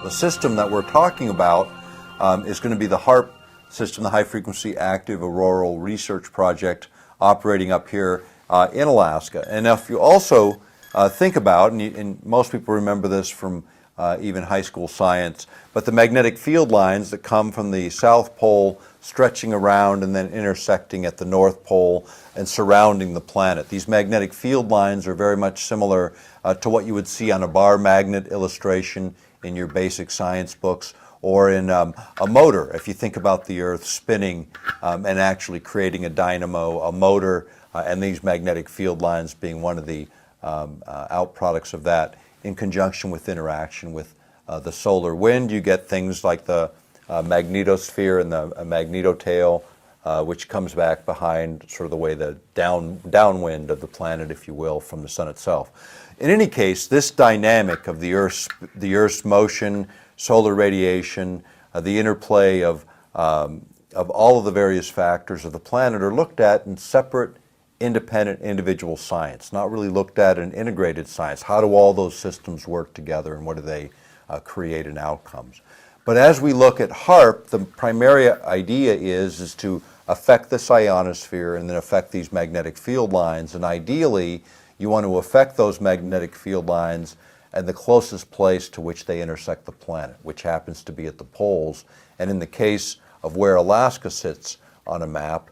The system that we're talking about is going to be the HAARP system, the High Frequency Active Auroral Research Project, operating up here in Alaska. And if you also think about, and most people remember this from even high school science, but the magnetic field lines that come from the South Pole stretching around and then intersecting at the North Pole and surrounding the planet. These magnetic field lines are very much similar to what you would see on a bar magnet illustration in your basic science books, or in a motor, if you think about the Earth spinning and actually creating a dynamo, a motor, and these magnetic field lines being one of the outproducts of that, in conjunction with interaction with the solar wind. You get things like the magnetosphere and the magnetotail, which comes back behind sort of the way the downwind of the planet, if you will, from the sun itself. In any case, this dynamic of the Earth's motion, solar radiation, the interplay of all of the various factors of the planet are looked at in separate, independent, individual science, not really looked at in integrated science. How do all those systems work together, and what do they create in outcomes? But as we look at HAARP, the primary idea is to affect this ionosphere and then affect these magnetic field lines. And ideally, you want to affect those magnetic field lines and the closest place to which they intersect the planet, which happens to be at the poles. And in the case of where Alaska sits on a map,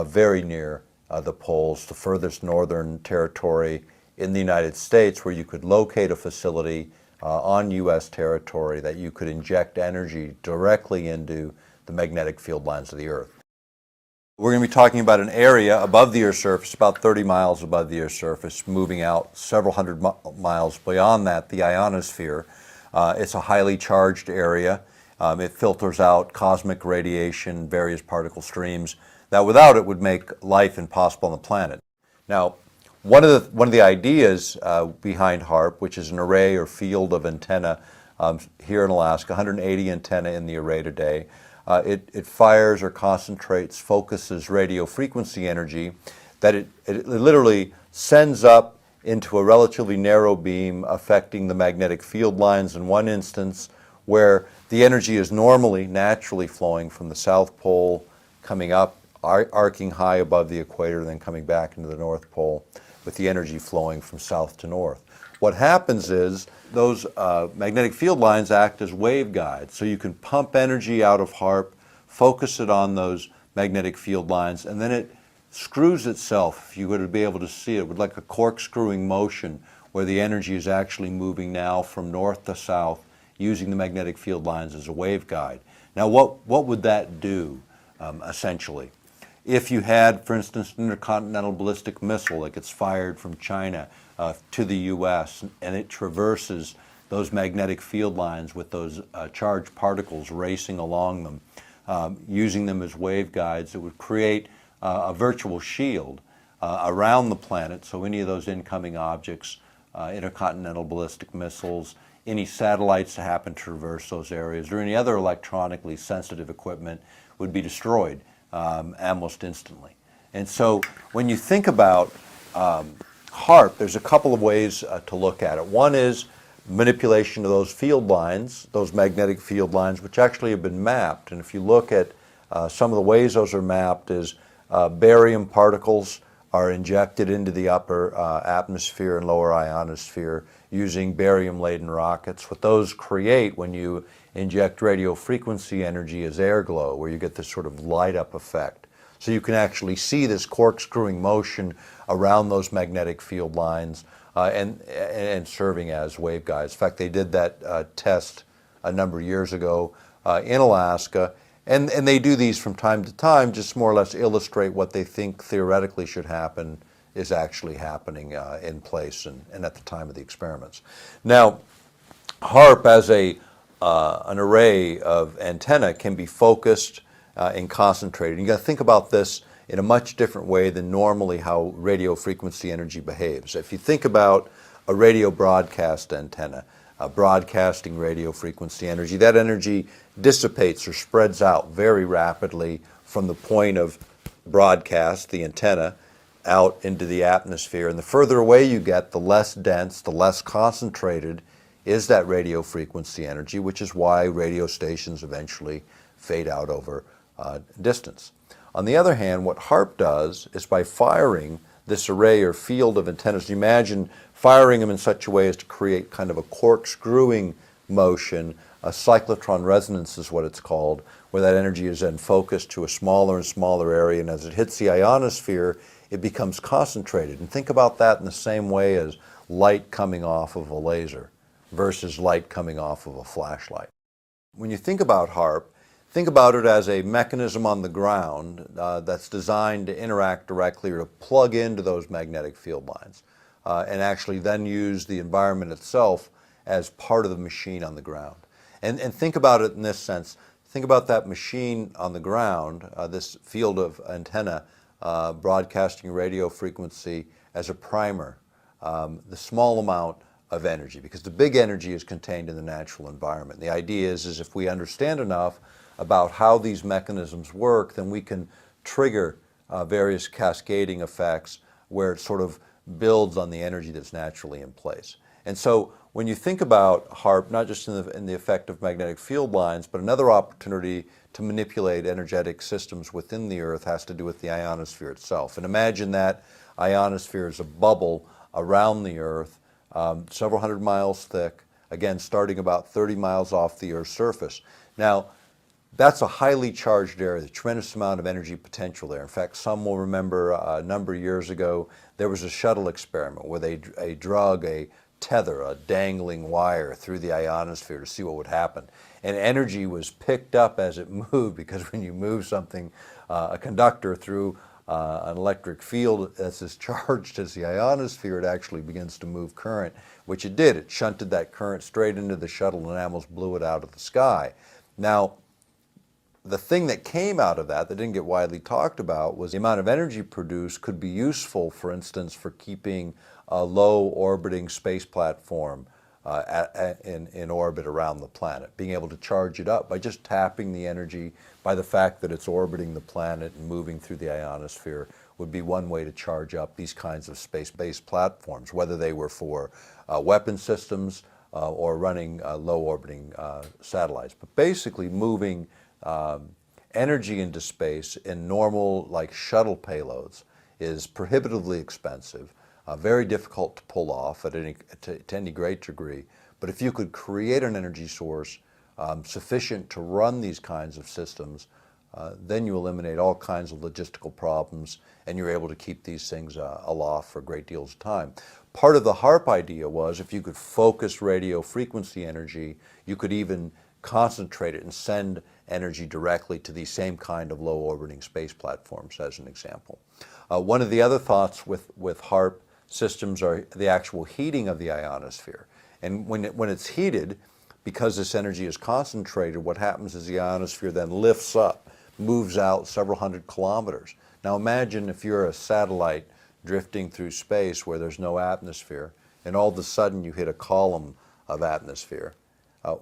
very near the poles, the furthest northern territory in the United States, where you could locate a facility on U.S. territory that you could inject energy directly into the magnetic field lines of the Earth. We're going to be talking about an area above the Earth's surface, about 30 miles above the Earth's surface, moving out several hundred miles beyond that, the ionosphere. It's a highly charged area. It filters out cosmic radiation, various particle streams that without it would make life impossible on the planet. Now, one of the ideas behind HAARP, which is an array or field of antenna here in Alaska, 180 antenna in the array today, it fires or concentrates, focuses radio frequency energy that it literally sends up into a relatively narrow beam, affecting the magnetic field lines in one instance, where the energy is normally, naturally flowing from the South Pole, coming up, arcing high above the equator, then coming back into the North Pole, with the energy flowing from south to north. What happens is those magnetic field lines act as waveguides. So you can pump energy out of HAARP, focus it on those magnetic field lines, and then it screws itself, if you were to be able to see it, with like a corkscrewing motion where the energy is actually moving now from north to south using the magnetic field lines as a waveguide. Now what would that do essentially? If you had, for instance, an intercontinental ballistic missile that gets fired from China to the U.S. and it traverses those magnetic field lines with those charged particles racing along them, using them as waveguides, it would create a virtual shield around the planet, so any of those incoming objects, intercontinental ballistic missiles, any satellites that happen to traverse those areas, or any other electronically sensitive equipment would be destroyed almost instantly. And so when you think about HAARP, there's a couple of ways to look at it. One is manipulation of those field lines, those magnetic field lines, which actually have been mapped. And if you look at some of the ways those are mapped is barium particles are injected into the upper atmosphere and lower ionosphere using barium-laden rockets. What those create when you inject radio frequency energy is air glow, where you get this sort of light-up effect. So you can actually see this corkscrewing motion around those magnetic field lines and serving as waveguides. In fact, they did that test a number of years ago in Alaska, and they do these from time to time, just more or less illustrate what they think theoretically should happen is actually happening in place and at the time of the experiments. Now, HAARP as an array of antenna can be focused and concentrated. You got to think about this in a much different way than normally how radio frequency energy behaves. If you think about a radio broadcast antenna, broadcasting radio frequency energy, that energy dissipates or spreads out very rapidly from the point of broadcast, the antenna, out into the atmosphere. And the further away you get, the less dense, the less concentrated is that radio frequency energy, which is why radio stations eventually fade out over distance. On the other hand, what HAARP does is by firing this array or field of antennas, imagine firing them in such a way as to create kind of a corkscrewing motion. A cyclotron resonance is what it's called, where that energy is then focused to a smaller and smaller area, and as it hits the ionosphere, it becomes concentrated. And think about that in the same way as light coming off of a laser versus light coming off of a flashlight. When you think about HAARP, think about it as a mechanism on the ground that's designed to interact directly or to plug into those magnetic field lines and actually then use the environment itself as part of the machine on the ground. And think about it in this sense. Think about that machine on the ground, this field of antenna broadcasting radio frequency as a primer, the small amount of energy, because the big energy is contained in the natural environment. The idea is if we understand enough about how these mechanisms work, then we can trigger various cascading effects where it sort of builds on the energy that's naturally in place. And so when you think about HAARP, not just in the effect of magnetic field lines, but another opportunity to manipulate energetic systems within the Earth has to do with the ionosphere itself. And imagine that ionosphere is a bubble around the Earth, several hundred miles thick, again starting about 30 miles off the Earth's surface. Now, that's a highly charged area, a tremendous amount of energy potential there. In fact, some will remember a number of years ago, there was a shuttle experiment where they drug a tether, a dangling wire through the ionosphere to see what would happen. And energy was picked up as it moved, because when you move something, a conductor through an electric field that's as charged as the ionosphere, it actually begins to move current, which it did. It shunted that current straight into the shuttle and almost blew it out of the sky. Now, the thing that came out of that didn't get widely talked about was the amount of energy produced could be useful, for instance, for keeping a low orbiting space platform in orbit around the planet, being able to charge it up by just tapping the energy by the fact that it's orbiting the planet and moving through the ionosphere would be one way to charge up these kinds of space-based platforms, whether they were for weapon systems or running low orbiting satellites. But basically moving energy into space in normal, like shuttle payloads, is prohibitively expensive, very difficult to pull off to any great degree. But if you could create an energy source sufficient to run these kinds of systems, then you eliminate all kinds of logistical problems, and you're able to keep these things aloft for great deals of time. Part of the HAARP idea was if you could focus radio frequency energy, you could even concentrate it and send energy directly to these same kind of low orbiting space platforms, as an example. One of the other thoughts with HAARP systems are the actual heating of the ionosphere. And when it's heated, because this energy is concentrated, what happens is the ionosphere then lifts up, moves out several hundred kilometers. Now imagine if you're a satellite drifting through space where there's no atmosphere, and all of a sudden you hit a column of atmosphere.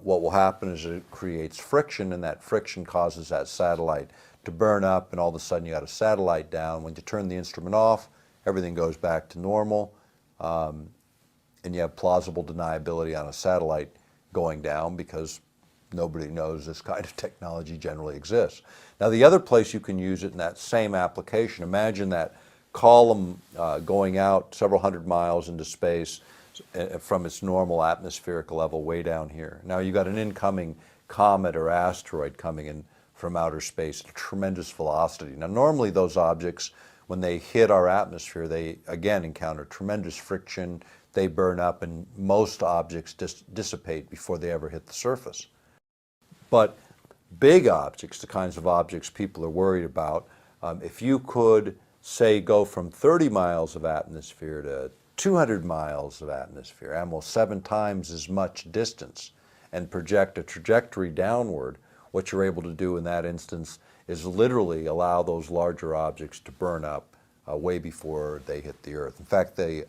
What will happen is it creates friction, and that friction causes that satellite to burn up, and all of a sudden you got a satellite down. When you turn the instrument off, everything goes back to normal, and you have plausible deniability on a satellite going down because nobody knows this kind of technology generally exists. Now, the other place you can use it in that same application, imagine that column going out several hundred miles into space from its normal atmospheric level way down here. Now you've got an incoming comet or asteroid coming in from outer space at a tremendous velocity. Now normally those objects, when they hit our atmosphere, they again encounter tremendous friction, they burn up, and most objects dissipate before they ever hit the surface. But big objects, the kinds of objects people are worried about, if you could, say, go from 30 miles of atmosphere to 200 miles of atmosphere, almost 7 times as much distance, and project a trajectory downward, what you're able to do in that instance is literally allow those larger objects to burn up way before they hit the Earth. In fact, the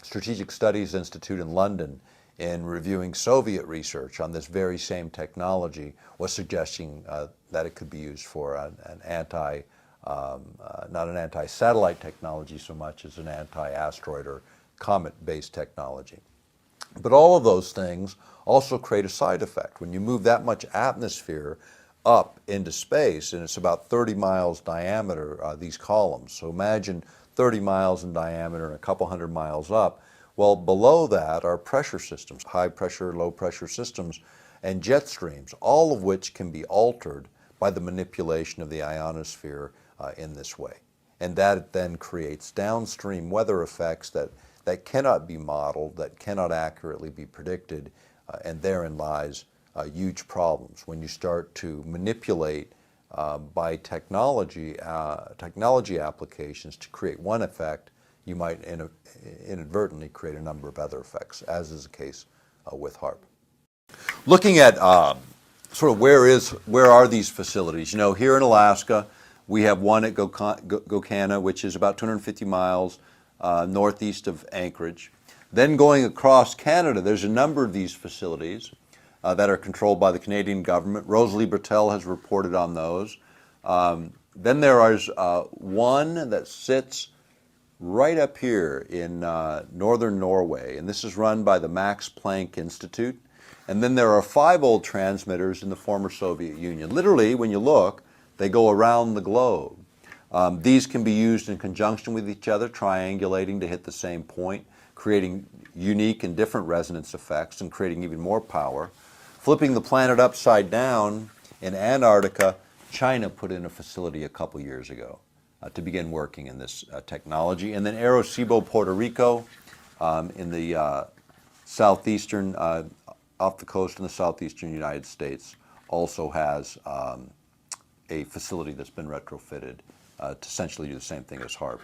Strategic Studies Institute in London, in reviewing Soviet research on this very same technology, was suggesting that it could be used for not an anti-satellite technology so much as an anti-asteroid or comet-based technology. But all of those things also create a side effect. When you move that much atmosphere up into space, and it's about 30 miles diameter, these columns. So imagine 30 miles in diameter and a couple hundred miles up. Well, below that are pressure systems, high pressure, low pressure systems, and jet streams, all of which can be altered by the manipulation of the ionosphere in this way. And that then creates downstream weather effects that cannot be modeled, that cannot accurately be predicted, and therein lies huge problems. When you start to manipulate by technology applications to create one effect, you might inadvertently create a number of other effects, as is the case with HAARP. Looking at sort of where are these facilities? You know, here in Alaska, we have one at Gokana, which is about 250 miles northeast of Anchorage. Then going across Canada, there's a number of these facilities that are controlled by the Canadian government. Rosalie Bertel has reported on those. Then there is one that sits right up here in northern Norway, and this is run by the Max Planck Institute. And then there are 5 old transmitters in the former Soviet Union. Literally, when you look, they go around the globe. These can be used in conjunction with each other, triangulating to hit the same point, creating unique and different resonance effects and creating even more power. Flipping the planet upside down, in Antarctica, China put in a facility a couple years ago to begin working in this technology. And then Arecibo, Puerto Rico, in the southeastern, off the coast in the southeastern United States, also has a facility that's been retrofitted to essentially do the same thing as HAARP.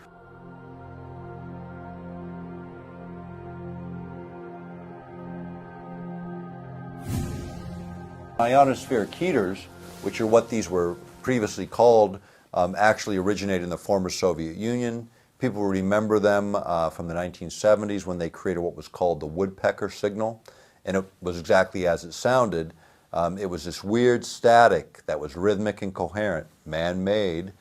Ionospheric heaters, which are what these were previously called, actually originated in the former Soviet Union. People remember them from the 1970s when they created what was called the woodpecker signal, and it was exactly as it sounded. It was this weird static that was rhythmic and coherent, man-made.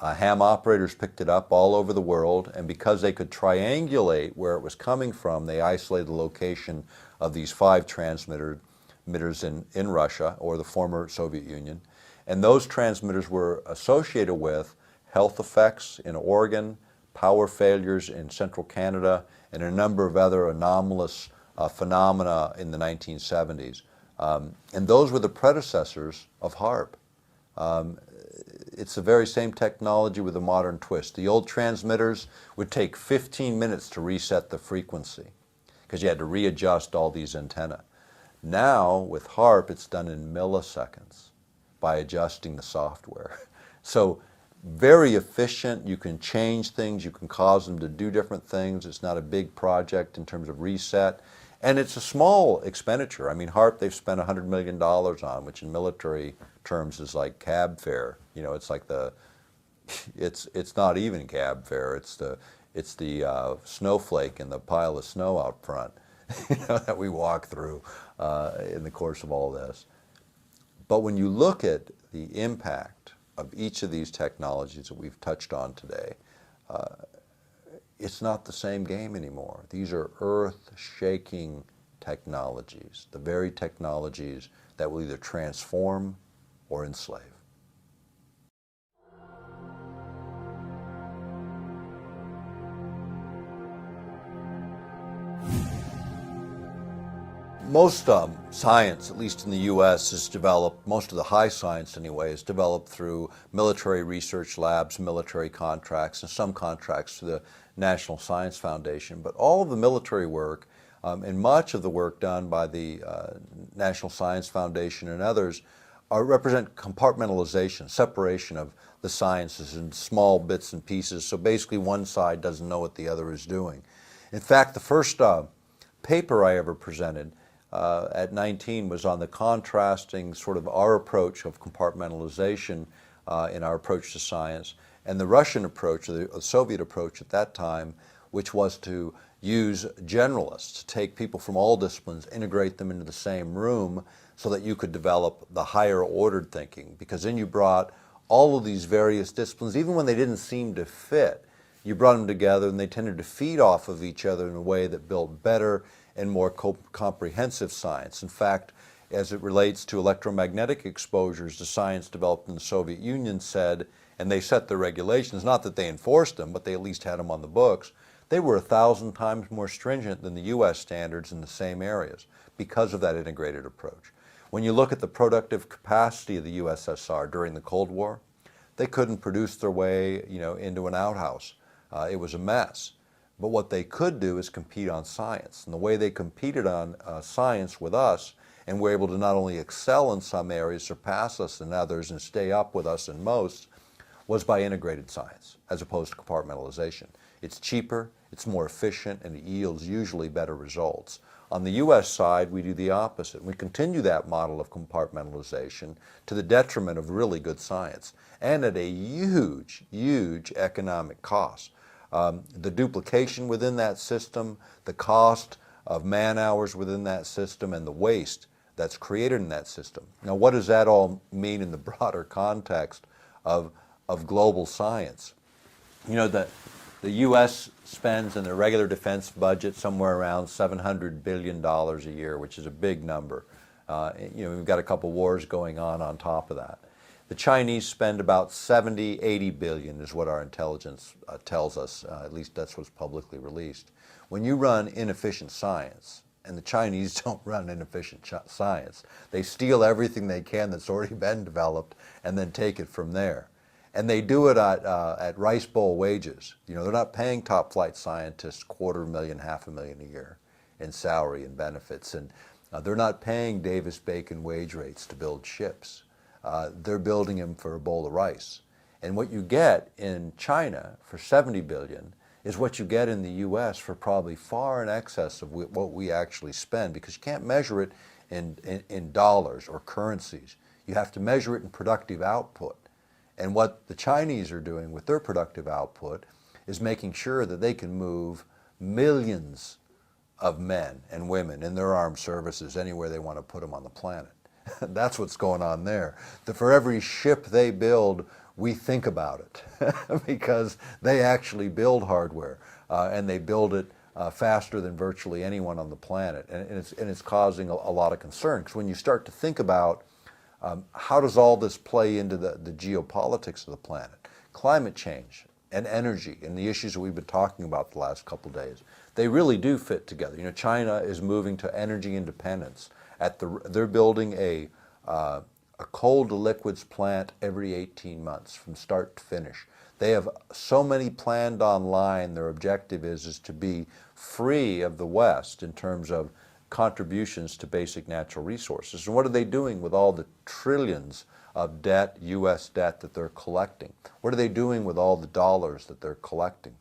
Ham operators picked it up all over the world, and because they could triangulate where it was coming from, they isolated the location of these 5 transmitters in Russia, or the former Soviet Union. And those transmitters were associated with health effects in Oregon, power failures in central Canada, and a number of other anomalous phenomena in the 1970s. And those were the predecessors of HAARP. It's the very same technology with a modern twist. The old transmitters would take 15 minutes to reset the frequency because you had to readjust all these antennae. Now, with HAARP, it's done in milliseconds by adjusting the software. So very efficient. You can change things. You can cause them to do different things. It's not a big project in terms of reset. And it's a small expenditure. I mean, HAARP they've spent $100 million on, which in military terms is like cab fare. You know, it's like it's not even cab fare. It's the snowflake in the pile of snow out front, you know, that we walk through in the course of all this. But when you look at the impact of each of these technologies that we've touched on today, it's not the same game anymore. These are earth-shaking technologies, the very technologies that will either transform or enslave. Most science, at least in the U.S., is developed, most of the high science anyway, is developed through military research labs, military contracts, and some contracts to the National Science Foundation. But all of the military work and much of the work done by the National Science Foundation and others represent compartmentalization, separation of the sciences in small bits and pieces. So basically one side doesn't know what the other is doing. In fact, the first paper I ever presented at 19 was on the contrasting sort of our approach of compartmentalization in our approach to science and the Russian approach, or the Soviet approach at that time, which was to use generalists, to take people from all disciplines, integrate them into the same room so that you could develop the higher ordered thinking, because then you brought all of these various disciplines, even when they didn't seem to fit, you brought them together and they tended to feed off of each other in a way that built better and more comprehensive science. In fact, as it relates to electromagnetic exposures, the science developed in the Soviet Union said, and they set the regulations, not that they enforced them, but they at least had them on the books, they were 1,000 times more stringent than the U.S. standards in the same areas because of that integrated approach. When you look at the productive capacity of the USSR during the Cold War, they couldn't produce their way, into an outhouse. It was a mess. But what they could do is compete on science. And the way they competed on science with us, and were able to not only excel in some areas, surpass us in others, and stay up with us in most, was by integrated science, as opposed to compartmentalization. It's cheaper, it's more efficient, and it yields usually better results. On the U.S. side, we do the opposite. We continue that model of compartmentalization to the detriment of really good science, and at a huge, huge economic cost. The duplication within that system, the cost of man hours within that system, and the waste that's created in that system. Now, what does that all mean in the broader context of global science? The U.S. spends in their regular defense budget somewhere around $700 billion a year, which is a big number. We've got a couple wars going on top of that. The Chinese spend about 70, 80 billion is what our intelligence tells us, at least that's what's publicly released. When you run inefficient science, and the Chinese don't run inefficient science, they steal everything they can that's already been developed and then take it from there. And they do it at rice bowl wages. They're not paying top flight scientists $250,000, $500,000 a year in salary and benefits. And they're not paying Davis-Bacon wage rates to build ships. They're building them for a bowl of rice. And what you get in China for 70 billion is what you get in the U.S. for probably far in excess of what we actually spend, because you can't measure it in dollars or currencies. You have to measure it in productive output. And what the Chinese are doing with their productive output is making sure that they can move millions of men and women in their armed services anywhere they want to put them on the planet. That's what's going on there. For every ship they build, we think about it because they actually build hardware and they build it faster than virtually anyone on the planet. And it's causing a lot of concern, because when you start to think about how does all this play into the geopolitics of the planet, climate change and energy and the issues that we've been talking about the last couple of days, they really do fit together. China is moving to energy independence. They're building a coal to liquids plant every 18 months from start to finish. They have so many planned online. Their objective is to be free of the West in terms of contributions to basic natural resources. And what are they doing with all the trillions of debt, U.S. debt, that they're collecting? What are they doing with all the dollars that they're collecting?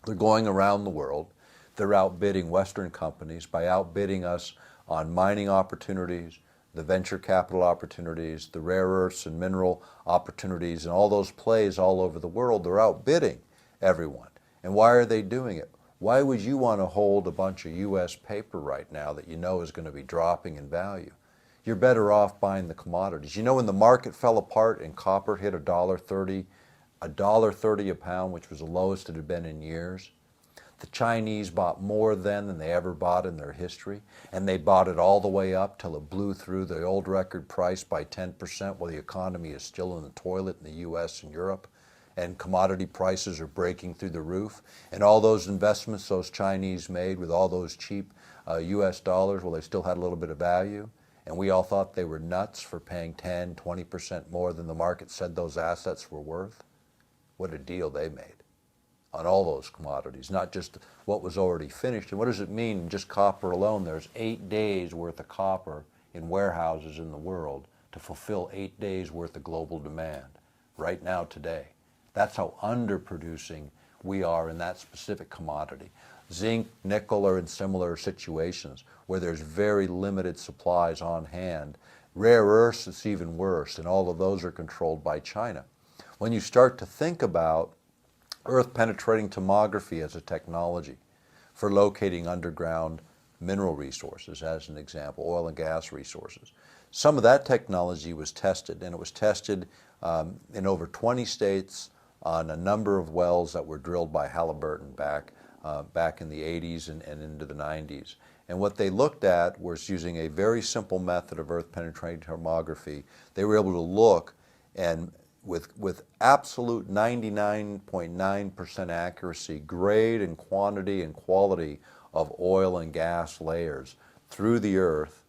They're going around the world. They're outbidding Western companies by outbidding us on mining opportunities, the venture capital opportunities, the rare earths and mineral opportunities, and all those plays all over the world. They're outbidding everyone. And why are they doing it? Why would you want to hold a bunch of U.S. paper right now that you know is going to be dropping in value? You're better off buying the commodities. When the market fell apart and copper hit $1.30 a pound, which was the lowest it had been in years, the Chinese bought more then than they ever bought in their history, and they bought it all the way up till it blew through the old record price by 10% while the economy is still in the toilet in the U.S. and Europe, and commodity prices are breaking through the roof. And all those investments those Chinese made with all those cheap U.S. dollars, well, they still had a little bit of value, and we all thought they were nuts for paying 10, 20% more than the market said those assets were worth. What a deal they made on all those commodities, not just what was already finished. And what does it mean? Just copper alone, there's 8 days worth of copper in warehouses in the world to fulfill 8 days worth of global demand right now today. That's how underproducing we are in that specific commodity. Zinc, nickel are in similar situations where there's very limited supplies on hand. Rare earths, it's even worse, and all of those are controlled by China. When you start to think about earth-penetrating tomography as a technology for locating underground mineral resources, as an example, oil and gas resources, some of that technology was tested, and it was tested in over 20 states on a number of wells that were drilled by Halliburton back in the 80s and into the 90s. And what they looked at was using a very simple method of earth penetrating tomography. They were able to look and with absolute 99.9% accuracy, grade and quantity and quality of oil and gas layers through the earth,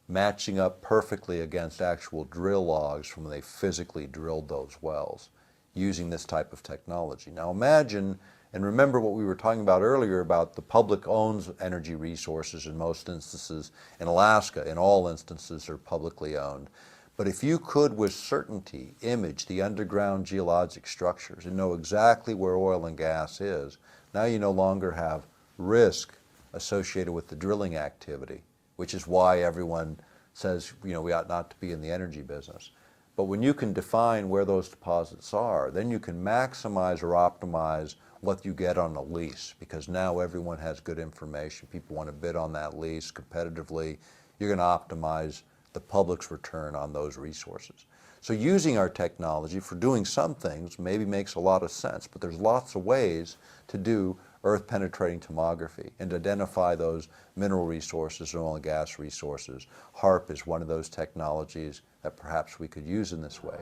matching up perfectly against actual drill logs from when they physically drilled those wells using this type of technology. Now imagine, and remember what we were talking about earlier about the public owns energy resources in most instances. In Alaska, in all instances, are publicly owned. But if you could with certainty image the underground geologic structures and know exactly where oil and gas is, now you no longer have risk associated with the drilling activity, which is why everyone says, we ought not to be in the energy business. But when you can define where those deposits are, then you can maximize or optimize what you get on a lease, because now everyone has good information. People want to bid on that lease competitively. You're going to optimize the public's return on those resources. So using our technology for doing some things maybe makes a lot of sense, but there's lots of ways to do earth penetrating tomography and to identify those mineral resources and oil and gas resources. HAARP is one of those technologies that perhaps we could use in this way.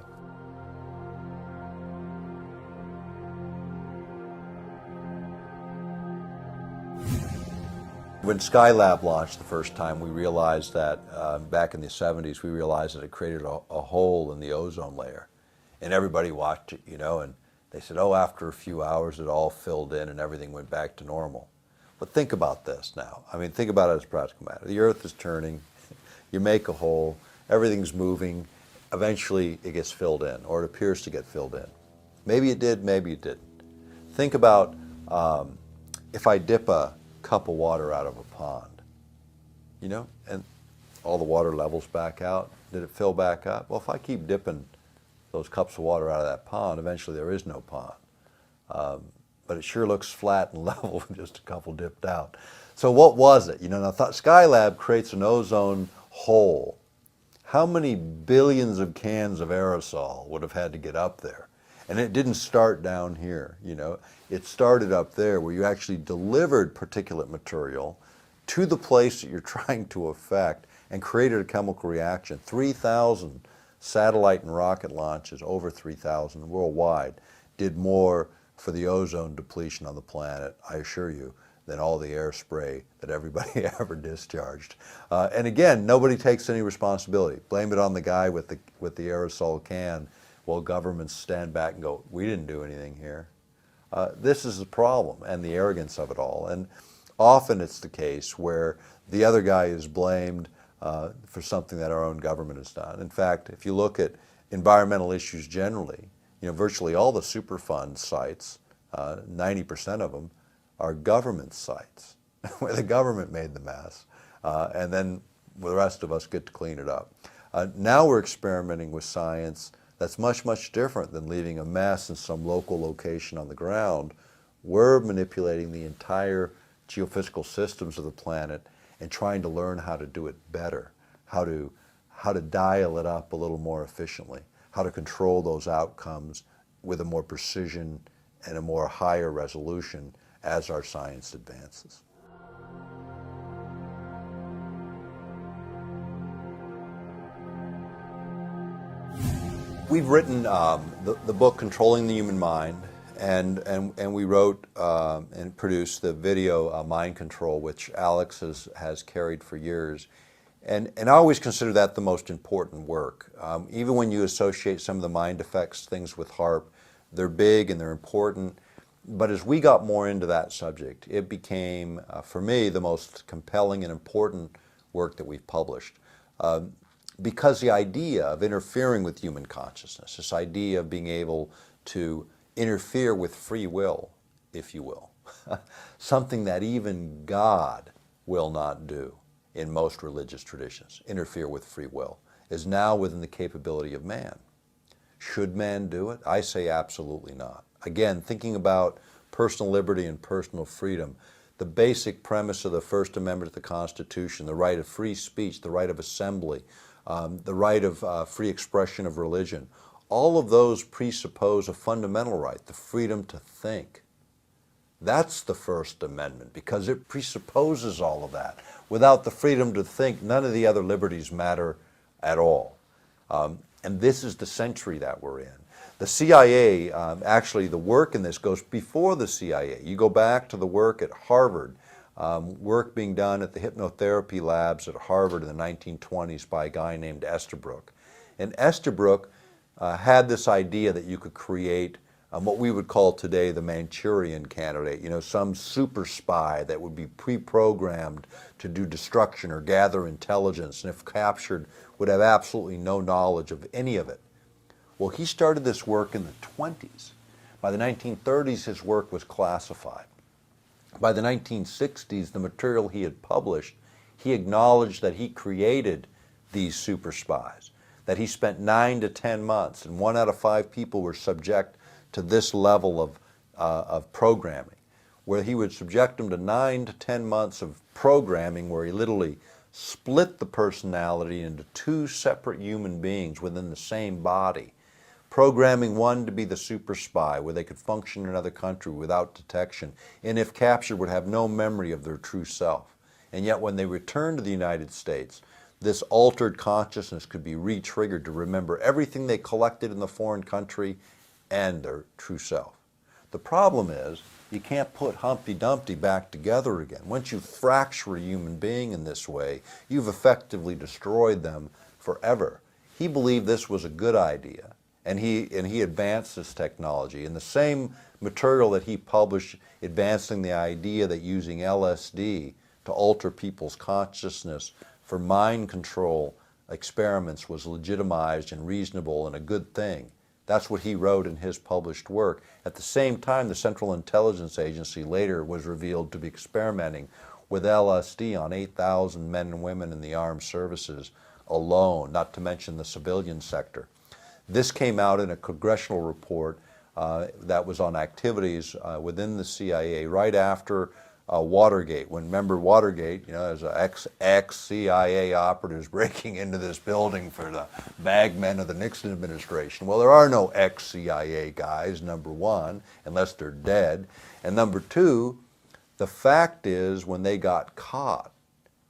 When Skylab launched the first time, we realized that, back in the 70s, we realized that it created a hole in the ozone layer. And everybody watched it, and they said, oh, after a few hours it all filled in and everything went back to normal. But think about this now. Think about it as a practical matter. The earth is turning, you make a hole, everything's moving, eventually it gets filled in, or it appears to get filled in. Maybe it did, maybe it didn't. Think about if I dip a cup of water out of a pond, and all the water levels back out. Did it fill back up? Well, if I keep dipping those cups of water out of that pond, eventually there is no pond. But it sure looks flat and level with just a couple dipped out. So what was it? Now Skylab creates an ozone hole. How many billions of cans of aerosol would have had to get up there? And it didn't start down here, It started up there where you actually delivered particulate material to the place that you're trying to affect and created a chemical reaction. 3,000 satellite and rocket launches, over 3,000 worldwide, did more for the ozone depletion on the planet, I assure you, than all the air spray that everybody ever discharged. And again, nobody takes any responsibility. Blame it on the guy with the aerosol can, while governments stand back and go, we didn't do anything here. This is the problem and the arrogance of it all. And often it's the case where the other guy is blamed for something that our own government has done. In fact, if you look at environmental issues generally, virtually all the Superfund sites, 90% of them, are government sites where the government made the mess, and then the rest of us get to clean it up. Now we're experimenting with science that's much, much different than leaving a mess in some local location on the ground. We're manipulating the entire geophysical systems of the planet and trying to learn how to do it better, how to dial it up a little more efficiently, how to control those outcomes with a more precision and a more higher resolution as our science advances. We've written the book Controlling the Human Mind, and we wrote and produced the video Mind Control, which Alex has carried for years. And I always consider that the most important work. Even when you associate some of the mind effects things with HAARP, they're big and they're important. But as we got more into that subject, it became, for me, the most compelling and important work that we've published. Because the idea of interfering with human consciousness, this idea of being able to interfere with free will, if you will, something that even God will not do in most religious traditions, interfere with free will, is now within the capability of man. Should man do it? I say absolutely not. Again, thinking about personal liberty and personal freedom, the basic premise of the First Amendment of the Constitution, the right of free speech, the right of assembly, the right of free expression of religion, all of those presuppose a fundamental right, the freedom to think. That's the First Amendment, because it presupposes all of that. Without the freedom to think, none of the other liberties matter at all. And this is the century that we're in. The CIA, actually the work in this goes before the CIA. You go back to the work at Harvard, work being done at the hypnotherapy labs at Harvard in the 1920s by a guy named Estabrook. And Estabrook had this idea that you could create what we would call today the Manchurian candidate, you know, some super spy that would be pre-programmed to do destruction or gather intelligence, and if captured would have absolutely no knowledge of any of it. Well, he started this work in the 20s. By the 1930s, his work was classified. By the 1960s, the material he had published, he acknowledged that he created these super spies, that he spent 9 to 10 months, and 1 out of 5 people were subject to this level of programming, where he would subject them to 9 to 10 months of programming where he literally split the personality into 2 separate human beings within the same body, programming one to be the super spy where they could function in another country without detection, and if captured would have no memory of their true self. And yet when they returned to the United States, this altered consciousness could be re-triggered to remember everything they collected in the foreign country and their true self. The problem is you can't put Humpty Dumpty back together again. Once you fracture a human being in this way, you've effectively destroyed them forever. He believed this was a good idea, and he advanced this technology. And the same material that he published advancing the idea that using LSD to alter people's consciousness for mind control experiments was legitimized and reasonable and a good thing. That's what he wrote in his published work. At the same time, the Central Intelligence Agency later was revealed to be experimenting with LSD on 8,000 men and women in the armed services alone, not to mention the civilian sector. This came out in a congressional report that was on activities within the CIA right after Watergate. When, remember Watergate, you know, there's ex-CIA operatives breaking into this building for the bagmen of the Nixon administration. Well, there are no ex-CIA guys, number one, unless they're dead. And number two, the fact is when they got caught,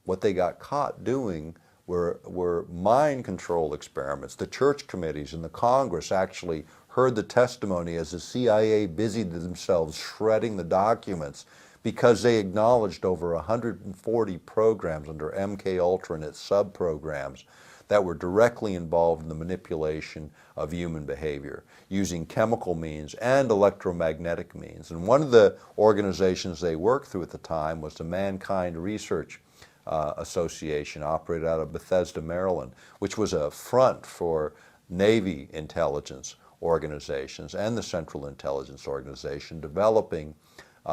what they got caught doing were mind control experiments. The church committees and the Congress actually heard the testimony as the CIA busied themselves shredding the documents because they acknowledged over 140 programs under MK Ultra and its sub-programs that were directly involved in the manipulation of human behavior using chemical means and electromagnetic means. And one of the organizations they worked through at the time was the Mankind Research Association, operated out of Bethesda, Maryland, which was a front for Navy intelligence organizations and the Central Intelligence Organization developing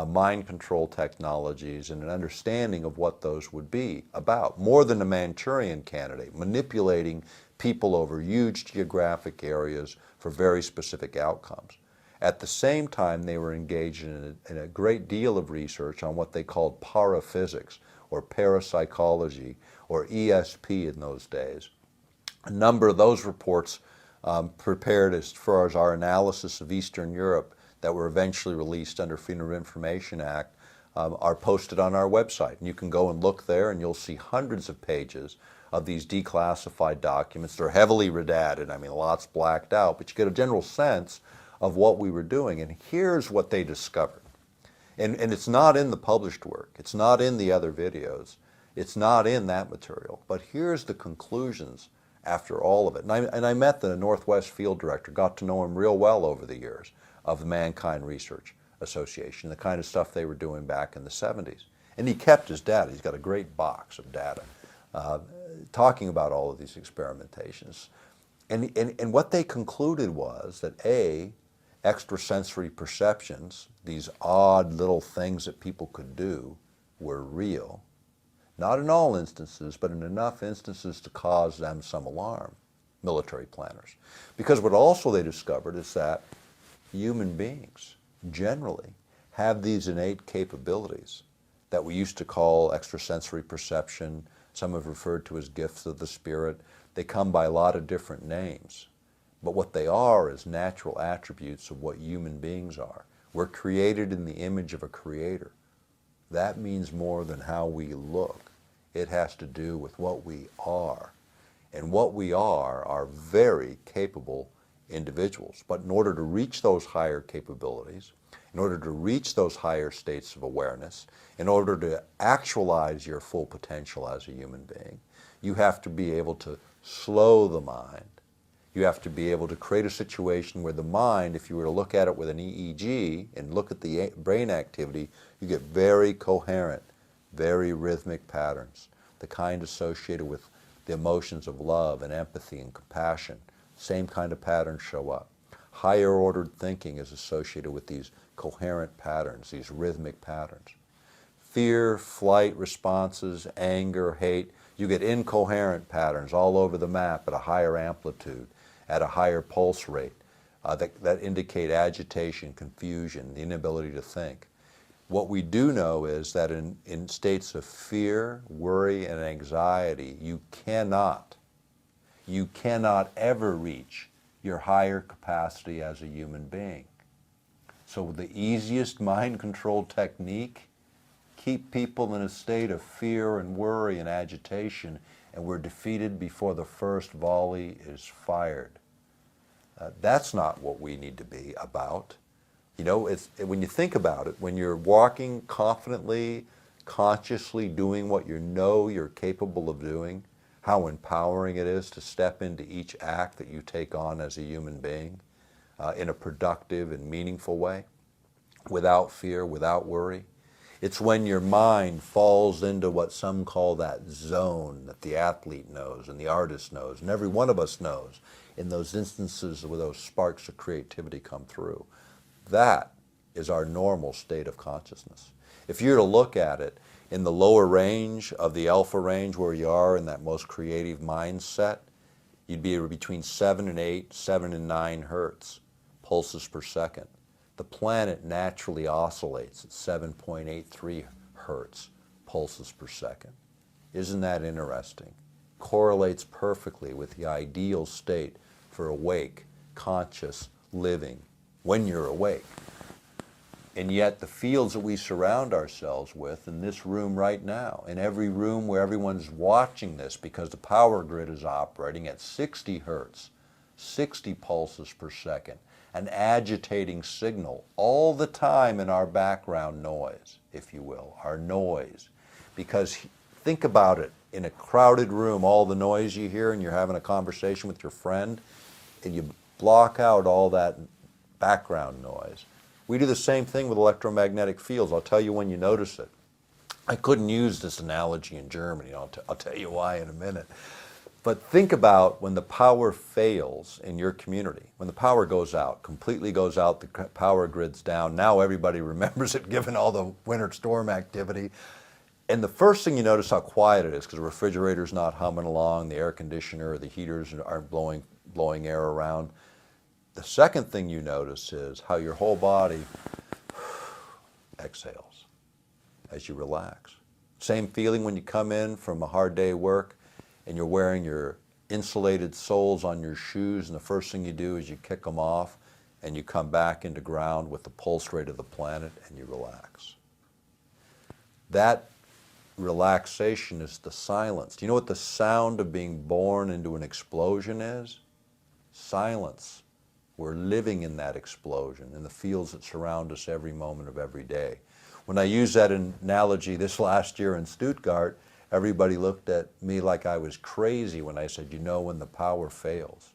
mind control technologies and an understanding of what those would be about. More than a Manchurian candidate, manipulating people over huge geographic areas for very specific outcomes. At the same time, they were engaged in a great deal of research on what they called paraphysics or parapsychology or ESP in those days. A number of those reports prepared as far as our analysis of Eastern Europe that were eventually released under Freedom of Information Act are posted on our website. And you can go and look there and you'll see hundreds of pages of these declassified documents. They're heavily redacted, I mean lots blacked out, but you get a general sense of what we were doing. And here's what they discovered. And it's not in the published work, it's not in the other videos, it's not in that material, but here's the conclusions after all of it. And I met the Northwest field director, got to know him real well over the years, of the Mankind Research Association, the kind of stuff they were doing back in the 70s. And he kept his data. He's got a great box of data talking about all of these experimentations. And what they concluded was that A, extrasensory perceptions, these odd little things that people could do, were real. Not in all instances, but in enough instances to cause them some alarm, military planners. Because what also they discovered is that human beings generally have these innate capabilities that we used to call extrasensory perception. Some have referred to as gifts of the spirit. They come by a lot of different names. But what they are is natural attributes of what human beings are. We're created in the image of a creator. That means more than how we look. It has to do with what we are. And what we are very capable individuals. But in order to reach those higher capabilities, in order to reach those higher states of awareness, in order to actualize your full potential as a human being, you have to be able to slow the mind. You have to be able to create a situation where the mind, if you were to look at it with an EEG and look at the brain activity, you get very coherent, very rhythmic patterns, the kind associated with the emotions of love and empathy and compassion. Same kind of patterns show up. Higher ordered thinking is associated with these coherent patterns, these rhythmic patterns. Fear, flight responses, anger, hate, you get incoherent patterns all over the map at a higher amplitude, at a higher pulse rate that indicate agitation, confusion, the inability to think. What we do know is that in states of fear, worry, and anxiety, you cannot ever reach your higher capacity as a human being. So the easiest mind control technique, keep people in a state of fear and worry and agitation, and we're defeated before the first volley is fired. That's not what we need to be about. You know, when you think about it, when you're walking confidently, consciously doing what you know you're capable of doing, how empowering it is to step into each act that you take on as a human being in a productive and meaningful way, without fear, without worry. It's when your mind falls into what some call that zone that the athlete knows and the artist knows and every one of us knows in those instances where those sparks of creativity come through. That is our normal state of consciousness. If you were to look at it in the lower range of the alpha range where you are in that most creative mindset, you'd be between 7 and 8, 7 and 9 hertz pulses per second. The planet naturally oscillates at 7.83 hertz pulses per second. Isn't that interesting? Correlates perfectly with the ideal state for awake, conscious living when you're awake. And yet the fields that we surround ourselves with in this room right now, in every room where everyone's watching this because the power grid is operating at 60 hertz, 60 pulses per second, an agitating signal all the time in our background noise, if you will, our noise. Because think about it, in a crowded room, all the noise you hear and you're having a conversation with your friend, and you block out all that background noise. We do the same thing with electromagnetic fields. I'll tell you when you notice it. I couldn't use this analogy in Germany. I'll tell you why in a minute. But think about when the power fails in your community. When the power goes out, completely goes out, the power grid's down. Now everybody remembers it given all the winter storm activity. And the first thing you notice how quiet it is because the refrigerator's not humming along, the air conditioner or the heaters aren't blowing air around. The second thing you notice is how your whole body exhales as you relax. Same feeling when you come in from a hard day of work and you're wearing your insulated soles on your shoes, and the first thing you do is you kick them off and you come back into ground with the pulse rate of the planet and you relax. That relaxation is the silence. Do you know what the sound of being born into an explosion is? Silence. We're living in that explosion, in the fields that surround us every moment of every day. When I used that analogy this last year in Stuttgart, everybody looked at me like I was crazy when I said, you know when the power fails.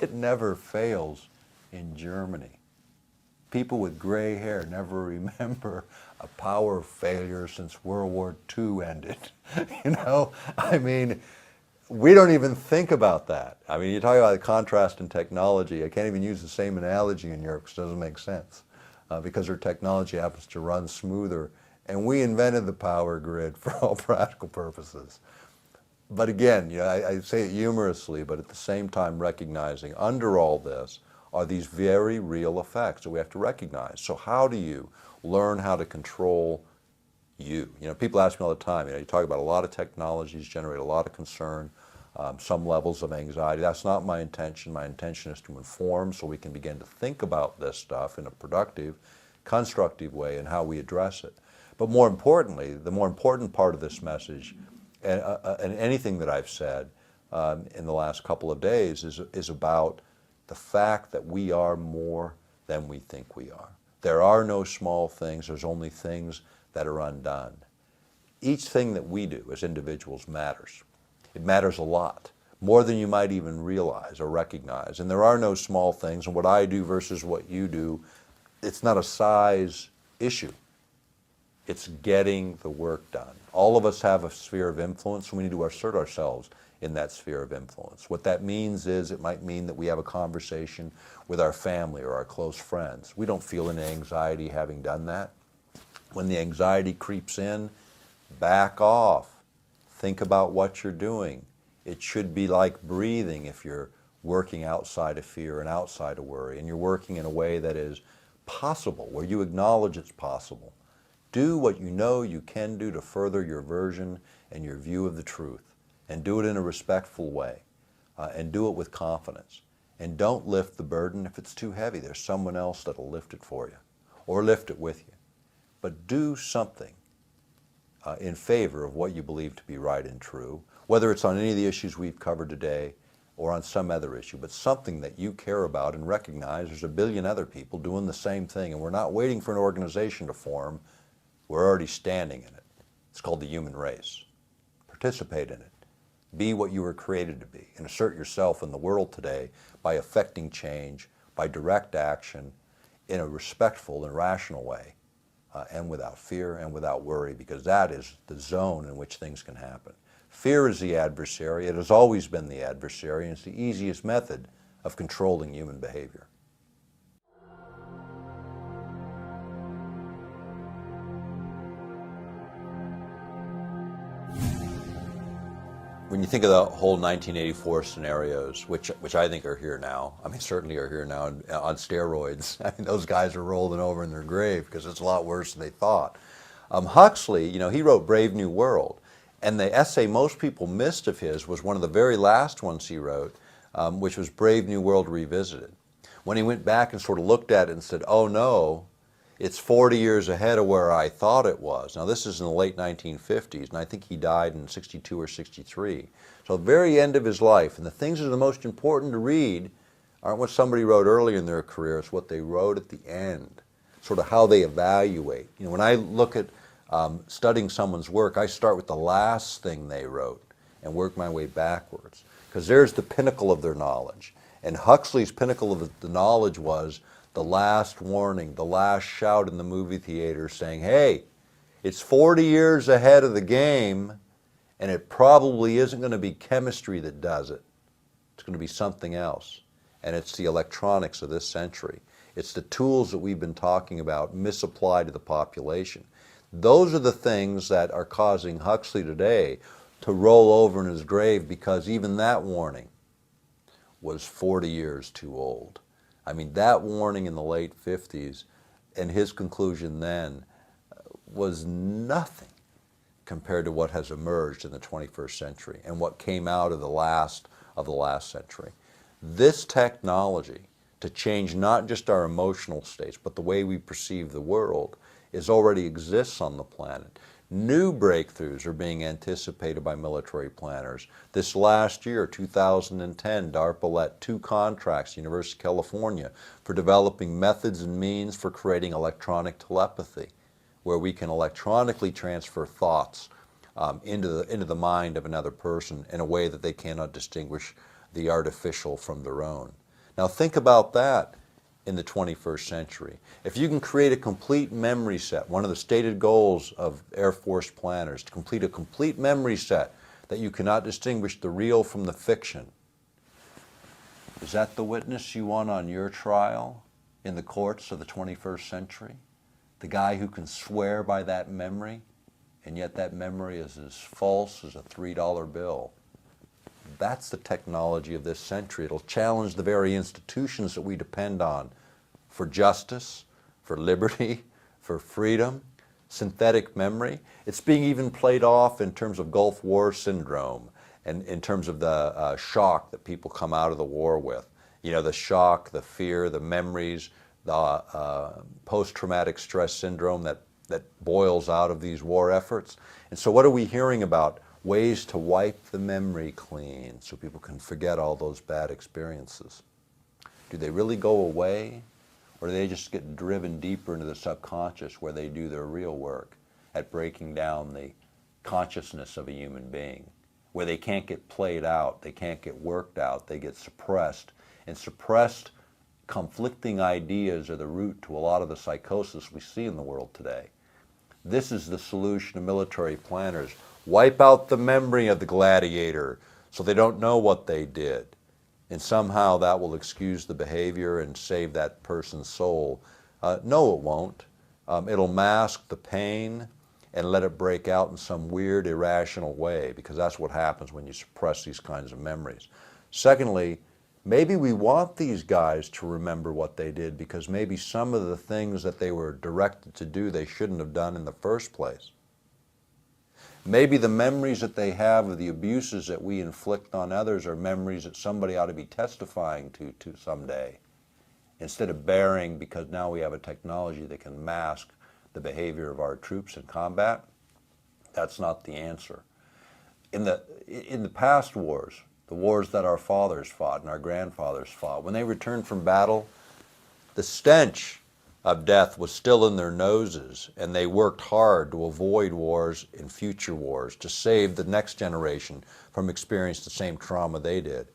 It never fails in Germany. People with gray hair never remember a power failure since World War II ended. You know, I mean, we don't even think about that. I mean, you talk about the contrast in technology. I can't even use the same analogy in Europe because it doesn't make sense because their technology happens to run smoother. And we invented the power grid for all practical purposes. But again, you know, I say it humorously, but at the same time recognizing under all this are these very real effects that we have to recognize. So how do you learn how to control you? You know, people ask me all the time, you know, you talk about a lot of technologies generate a lot of concern, some levels of anxiety. That's not my intention. My intention is to inform so we can begin to think about this stuff in a productive constructive way in how we address it. But more importantly, the more important part of this message, and anything that I've said in the last couple of days, is about the fact that we are more than we think we are. There are no small things, there's only things that are undone. Each thing that we do as individuals matters. It matters a lot, more than you might even realize or recognize. And there are no small things, and what I do versus what you do, it's not a size issue. It's getting the work done. All of us have a sphere of influence, and we need to assert ourselves in that sphere of influence. What that means is it might mean that we have a conversation with our family or our close friends. We don't feel any anxiety having done that. When the anxiety creeps in, back off. Think about what you're doing. It should be like breathing if you're working outside of fear and outside of worry, and you're working in a way that is possible, where you acknowledge it's possible. Do what you know you can do to further your version and your view of the truth, and do it in a respectful way, and do it with confidence. And don't lift the burden if it's too heavy. There's someone else that'll lift it for you, or lift it with you. But do something in favor of what you believe to be right and true, whether it's on any of the issues we've covered today or on some other issue, but something that you care about, and recognize there's a billion other people doing the same thing, and we're not waiting for an organization to form. We're already standing in it. It's called the human race. Participate in it. Be what you were created to be, and assert yourself in the world today by affecting change, by direct action, in a respectful and rational way, and without fear and without worry, because that is the zone in which things can happen. Fear is the adversary. It has always been the adversary, and it's the easiest method of controlling human behavior. When you think of the whole 1984 scenarios, which I think are here now, I mean certainly are here now on steroids. I mean those guys are rolling over in their grave because it's a lot worse than they thought. Huxley, he wrote Brave New World, and the essay most people missed of his was one of the very last ones he wrote, which was Brave New World Revisited. When he went back and sort of looked at it and said, oh no, it's 40 years ahead of where I thought it was. Now this is in the late 1950s, and I think he died in 62 or 63. So the very end of his life, and the things that are the most important to read aren't what somebody wrote early in their career, it's what they wrote at the end, sort of how they evaluate. When I look at studying someone's work, I start with the last thing they wrote and work my way backwards, because there's the pinnacle of their knowledge. And Huxley's pinnacle of the knowledge was the last warning, the last shout in the movie theater saying, hey, it's 40 years ahead of the game, and it probably isn't going to be chemistry that does it. It's going to be something else. And it's the electronics of this century. It's the tools that we've been talking about misapplied to the population. Those are the things that are causing Huxley today to roll over in his grave, because even that warning was 40 years too old. I mean, that warning in the late 50s and his conclusion then was nothing compared to what has emerged in the 21st century and what came out of the last century. This technology to change not just our emotional states, but the way we perceive the world, already exists on the planet. New breakthroughs are being anticipated by military planners. This last year, 2010, DARPA let 2 contracts, University of California, for developing methods and means for creating electronic telepathy, where we can electronically transfer thoughts into the mind of another person in a way that they cannot distinguish the artificial from their own. Now think about that in the 21st century. If you can create a complete memory set, one of the stated goals of Air Force planners, to complete a complete memory set that you cannot distinguish the real from the fiction, is that the witness you want on your trial in the courts of the 21st century? The guy who can swear by that memory, and yet that memory is as false as a $3 bill. That's the technology of this century. It'll challenge the very institutions that we depend on for justice, for liberty, for freedom. Synthetic memory. It's being even played off in terms of Gulf War syndrome and in terms of the shock that people come out of the war with. The shock, the fear, the memories, the post-traumatic stress syndrome that boils out of these war efforts. And so what are we hearing about? Ways to wipe the memory clean so people can forget all those bad experiences. Do they really go away, or do they just get driven deeper into the subconscious where they do their real work at breaking down the consciousness of a human being, where they can't get played out, they can't get worked out, they get suppressed, and suppressed conflicting ideas are the root to a lot of the psychosis we see in the world today. This is the solution of military planners. Wipe out the memory of the gladiator so they don't know what they did. And somehow that will excuse the behavior and save that person's soul. No, it won't. It'll mask the pain and let it break out in some weird, irrational way, because that's what happens when you suppress these kinds of memories. Secondly, maybe we want these guys to remember what they did because maybe some of the things that they were directed to do they shouldn't have done in the first place. Maybe the memories that they have of the abuses that we inflict on others are memories that somebody ought to be testifying to someday, instead of burying because now we have a technology that can mask the behavior of our troops in combat. That's not the answer. In the past wars, the wars that our fathers fought and our grandfathers fought, when they returned from battle, the stench of death was still in their noses, and they worked hard to avoid wars in future wars, to save the next generation from experiencing the same trauma they did.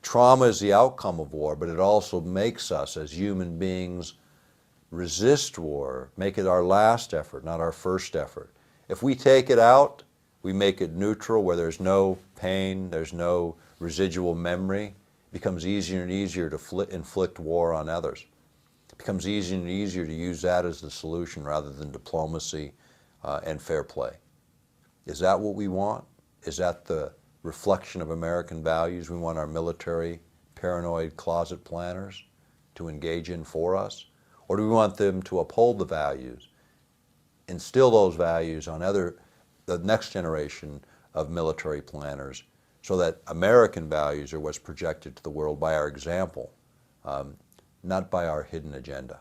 Trauma is the outcome of war, but it also makes us as human beings resist war, make it our last effort, not our first effort. If we take it out, we make it neutral, where there's no pain, there's no residual memory. It becomes easier and easier to inflict war on others. It becomes easier and easier to use that as the solution rather than diplomacy and fair play. Is that what we want? Is that the reflection of American values we want our military, paranoid closet planners to engage in for us? Or do we want them to uphold the values, instill those values on the next generation of military planners, so that American values are what's projected to the world by our example, not by our hidden agenda?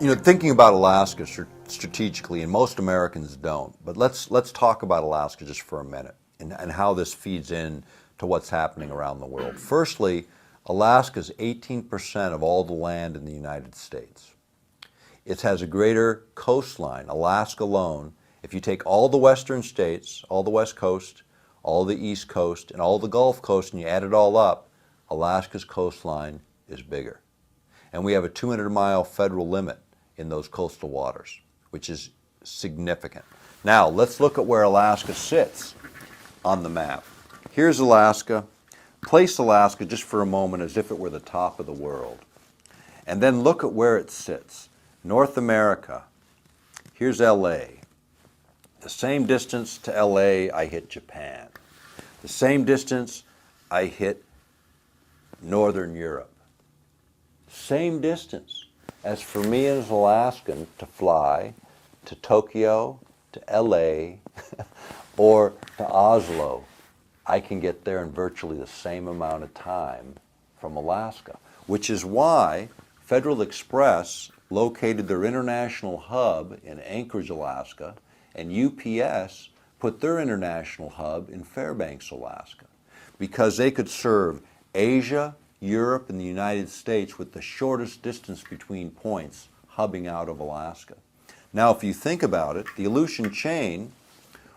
You know, thinking about Alaska strategically, and most Americans don't, but let's talk about Alaska just for a minute and how this feeds in to what's happening around the world. Firstly, Alaska is 18% of all the land in the United States. It has a greater coastline, Alaska alone. If you take all the western states, all the west coast, all the east coast, and all the Gulf Coast, and you add it all up, Alaska's coastline is bigger. And we have a 200-mile federal limit in those coastal waters, which is significant. Now, let's look at where Alaska sits on the map. Here's Alaska. Place Alaska just for a moment as if it were the top of the world. And then look at where it sits. North America. Here's LA. The same distance to LA, I hit Japan. The same distance, I hit Northern Europe. Same distance as for me as an Alaskan to fly to Tokyo, to LA, or to Oslo. I can get there in virtually the same amount of time from Alaska, which is why Federal Express located their international hub in Anchorage, Alaska, and UPS put their international hub in Fairbanks, Alaska, because they could serve Asia, Europe, and the United States with the shortest distance between points, hubbing out of Alaska. Now, if you think about it, the Aleutian chain,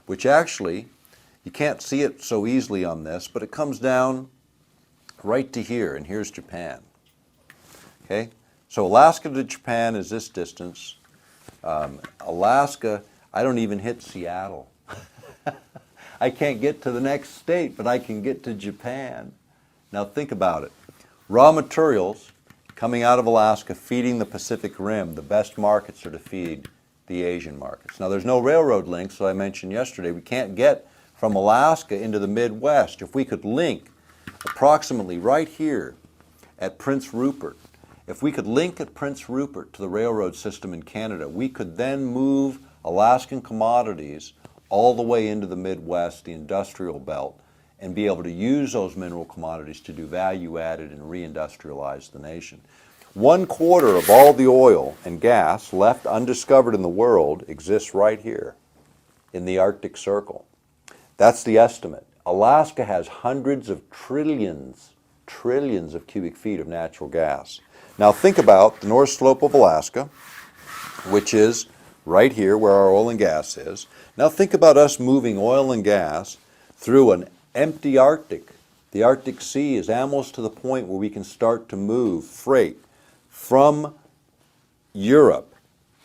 which actually, you can't see it so easily on this, but it comes down right to here, and here's Japan. Okay? So Alaska to Japan is this distance. Alaska, I don't even hit Seattle. I can't get to the next state, but I can get to Japan. Now think about it. Raw materials coming out of Alaska, feeding the Pacific Rim. The best markets are to feed the Asian markets. Now there's no railroad link, so I mentioned yesterday, we can't get from Alaska into the Midwest. If we could link approximately right here at Prince Rupert If we could link at Prince Rupert to the railroad system in Canada, we could then move Alaskan commodities all the way into the Midwest, the industrial belt, and be able to use those mineral commodities to do value added and reindustrialize the nation. 1/4 of all the oil and gas left undiscovered in the world exists right here in the Arctic Circle. That's the estimate. Alaska has hundreds of trillions of cubic feet of natural gas. Now think about the North Slope of Alaska, which is right here where our oil and gas is. Now think about us moving oil and gas through an empty Arctic. The Arctic Sea is almost to the point where we can start to move freight from Europe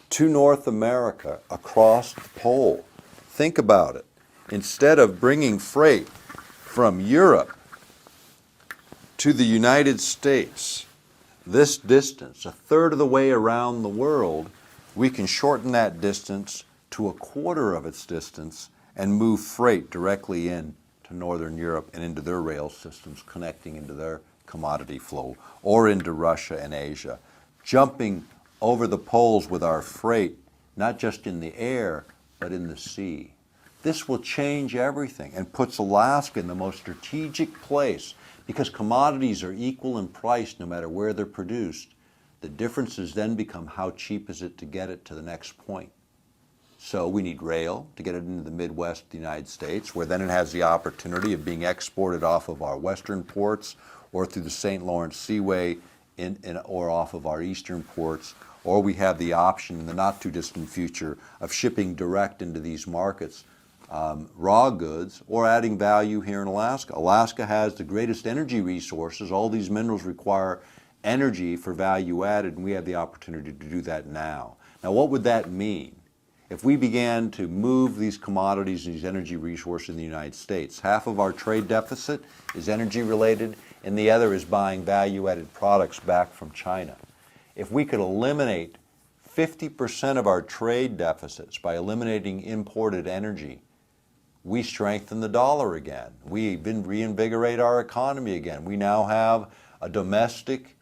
to North America across the pole. Think about it. Instead of bringing freight from Europe to the United States, this distance, 1/3 of the way around the world, we can shorten that distance to 1/4 of its distance and move freight directly in to Northern Europe and into their rail systems, connecting into their commodity flow, or into Russia and Asia, jumping over the poles with our freight, not just in the air, but in the sea. This will change everything and puts Alaska in the most strategic place, because commodities are equal in price no matter where they're produced. The differences then become how cheap is it to get it to the next point. So we need rail to get it into the Midwest of the United States, where then it has the opportunity of being exported off of our western ports or through the St. Lawrence Seaway or off of our eastern ports, or we have the option in the not too distant future of shipping direct into these markets, raw goods, or adding value here in Alaska. Alaska has the greatest energy resources. All these minerals require energy for value added, and we have the opportunity to do that now. Now, what would that mean? If we began to move these commodities and these energy resources in the United States, half of our trade deficit is energy related, and the other is buying value-added products back from China. If we could eliminate 50% of our trade deficits by eliminating imported energy, we strengthen the dollar again. We reinvigorate our economy again. We now have a domestic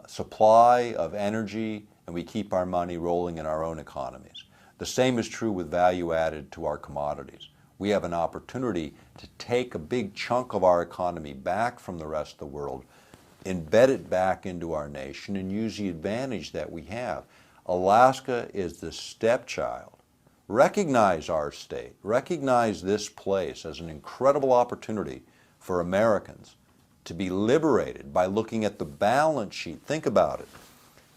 supply of energy, and we keep our money rolling in our own economies. The same is true with value added to our commodities. We have an opportunity to take a big chunk of our economy back from the rest of the world, embed it back into our nation, and use the advantage that we have. Alaska is the stepchild. Recognize our state. Recognize this place as an incredible opportunity for Americans to be liberated by looking at the balance sheet. Think about it.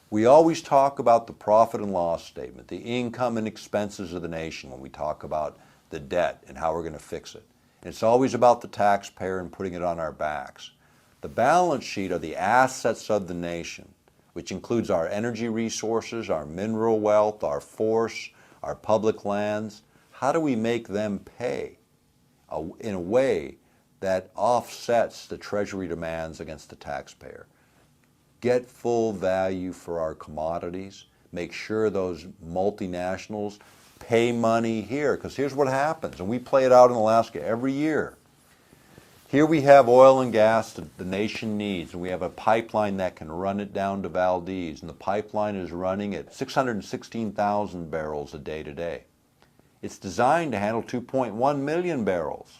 We always talk about the profit and loss statement, the income and expenses of the nation when we talk about the debt and how we're going to fix it. It's always about the taxpayer and putting it on our backs. The balance sheet are the assets of the nation, which includes our energy resources, our mineral wealth, our force, our public lands. How do we make them pay in a way that offsets the Treasury demands against the taxpayer? Get full value for our commodities. Make sure those multinationals pay money here, because here's what happens, and we play it out in Alaska every year. Here we have oil and gas that the nation needs, and we have a pipeline that can run it down to Valdez, and the pipeline is running at 616,000 barrels a day today. It's designed to handle 2.1 million barrels.